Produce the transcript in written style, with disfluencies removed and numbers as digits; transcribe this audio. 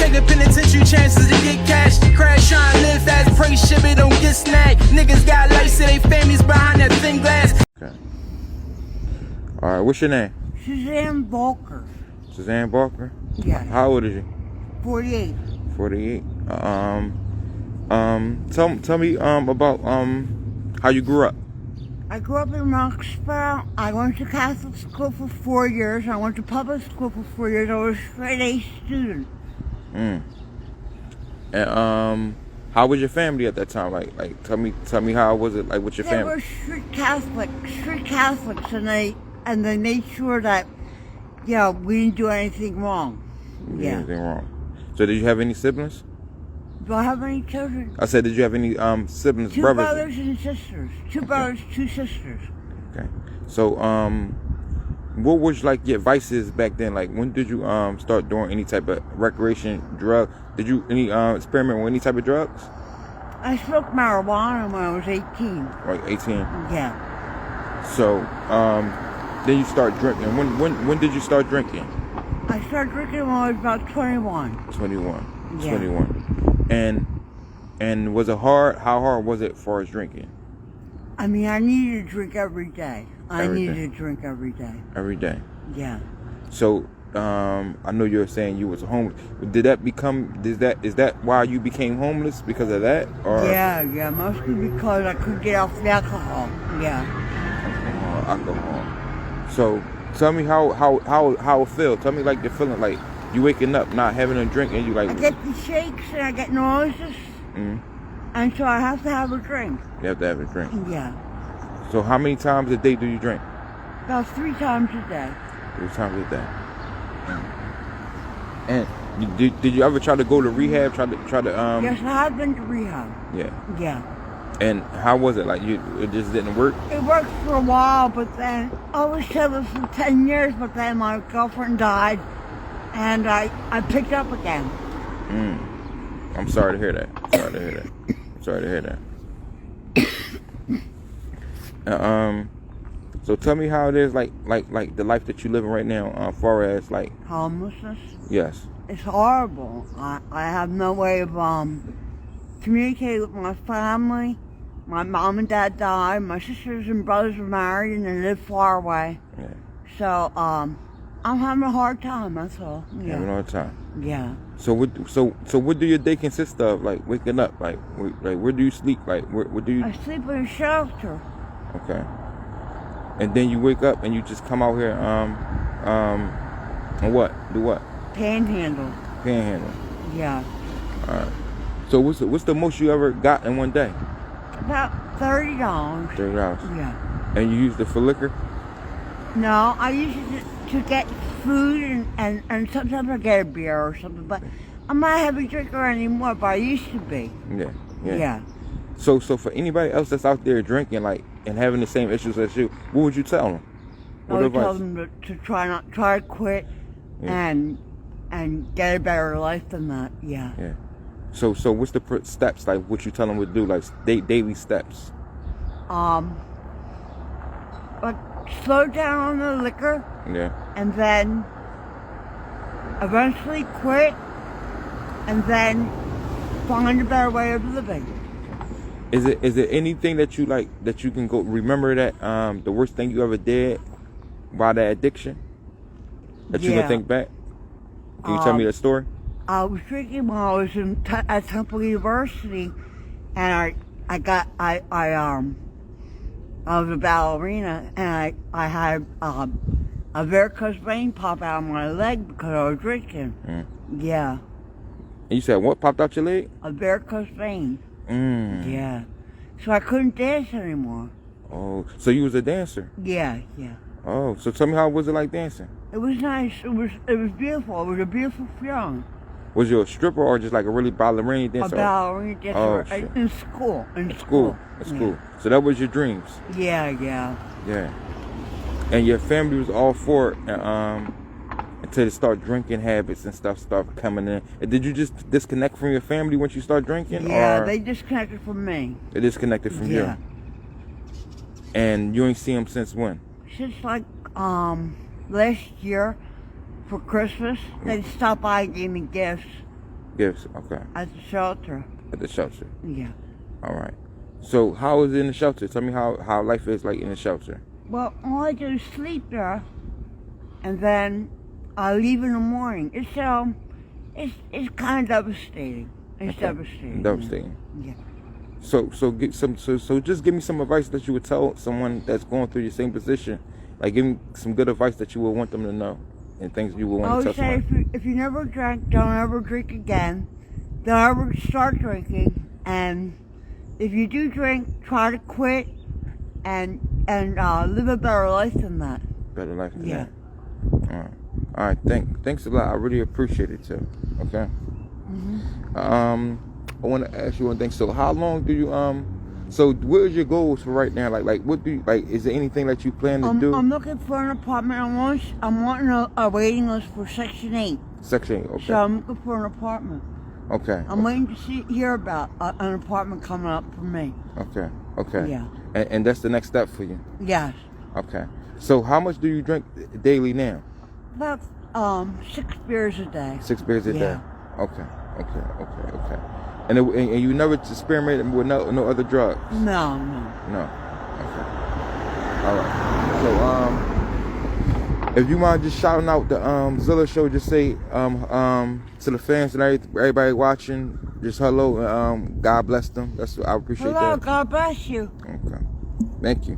Take a penitentiary chances to get cash. To crash, trying to live fast. Pray shit, it don't get snagged. Niggas got life, so they families behind that thin glass. Okay. All right, what's your name? Suzanne Walker. Suzanne Walker? Yeah. How old is you? 48. 48. Tell me about how you grew up. I grew up in Roxborough. I went to Catholic school for 4 years. I went to public school for 4 years. I was a straight A student. And how was your family at that time? Like tell me how was it like with your family? They were strict Catholics, and they made sure that we didn't do anything wrong. Anything wrong? So did you have any siblings? Do I have any children? I said, did you have any siblings, Two brothers? brothers and sisters. Two brothers, 2 sisters. Okay. So what was like your vices back then? Like when did you start doing any type of recreation drug? Did you experiment with any type of drugs? I smoked marijuana when I was 18. Like 18? Yeah. So then you start drinking. When did you start drinking? I started drinking when I was about 21. 21. Yeah. 21. And was it hard? How hard was it for us drinking? I mean, I needed to drink every day. Every day. To drink every day. Every day. Yeah. So I know you were saying you was homeless. Is that why you became homeless, because of that? Or Yeah, mostly because I couldn't get off the alcohol. Yeah. Alcohol. So tell me how it feels. Tell me like the feeling, like you waking up not having a drink and you like. I get the shakes and I get nauseous. And so I have to have a drink. You have to have a drink. Yeah. So how many times a day do you drink? About 3 times a day. 3 times a day. And did you ever try to go to rehab? Try to Yes, I have been to rehab. Yeah. Yeah. And how was it? Like it just didn't work? It worked for a while, but then I was sober for 10 years, but then my girlfriend died and I picked up again. I'm sorry to hear that. Sorry to hear that. So tell me how it is like the life that you living right now, as far as like Homelessness? Yes. It's horrible. I have no way of communicating with my family. My mom and dad died. My sisters and brothers were married and they live far away. Yeah. So I'm having a hard time. That's all. Yeah. Having a hard time. Yeah. So what do your day consist of? Like waking up, like where do you sleep? Like where do you? I sleep in a shelter. Okay. And then you wake up and you just come out here and what? Do what? Panhandle. Panhandle. Yeah. All right. So what's the most you ever got in one day? About $30. $30. Yeah. And you used it for liquor? No, I used it to get food and sometimes I get a beer or something, but I'm not a heavy drinker anymore, but I used to be. Yeah. So for anybody else that's out there drinking and having the same issues as you, what would you tell them? I would tell them to try to quit and get a better life than that. Yeah. Yeah. So what's the steps, like what you tell them to do, like daily steps? But slow down on the liquor. Yeah. And then eventually quit, and then find a better way of living. Is it anything that you can go remember that the worst thing you ever did by that addiction that you can think back? Can you tell me that story? I was drinking when I was at Temple University, and I was a ballerina, and I had a varicose vein pop out of my leg because I was drinking. Yeah. And you said what popped out your leg? A varicose vein. Yeah. So I couldn't dance anymore. Oh, so you was a dancer? Yeah. Oh, so tell me, how was it like dancing? It was nice. It was beautiful. It was a beautiful feeling. Was you a stripper or just like a really ballerina dancer? A ballerina dancer in school. In school. So that was your dreams? Yeah. And your family was all for it until they start drinking habits and stuff start coming in. And did you just disconnect from your family once you start drinking? Yeah, they disconnected from me. They disconnected from you? And you ain't seen them since when? Since like last year for Christmas. They stopped by and gave me gifts. Gifts. Okay. at the shelter. At the shelter. Yeah. All right. So how is it in the shelter? Tell me how life is like in the shelter. Well, all I do is sleep there, and then I leave in the morning. It's kind of devastating. It's Okay. devastating. Devastating. Yeah. So just give me some advice that you would tell someone that's going through your same position. Like give me some good advice that you would want them to know and things you would I want to would tell say someone. if you never drank, don't ever drink again. Don't ever start drinking. And if you do drink, try to quit and live a better life than that. Better life than Yeah. that. All right. Thanks a lot. I really appreciate it too. Okay. I want to ask you one thing. So how long do you so what is your goals for right now? Like what do you like? Is there anything that you plan to do? I'm looking for an apartment. I'm wanting a waiting list for Section 8. Section 8. Okay. So I'm looking for an apartment. Okay. I'm waiting to hear about an apartment coming up for me. Okay. Okay. Yeah. And that's the next step for you. Yes. Okay. So how much do you drink daily now? About 6 beers a day. 6 beers a Yeah. day. Okay. And you never experimented with no other drugs? No. No. Okay. All right. So if you mind just shouting out the Zilla show, just say to the fans and everybody watching, just hello. God bless them. I appreciate Hello. that. God bless you. Okay. Thank you.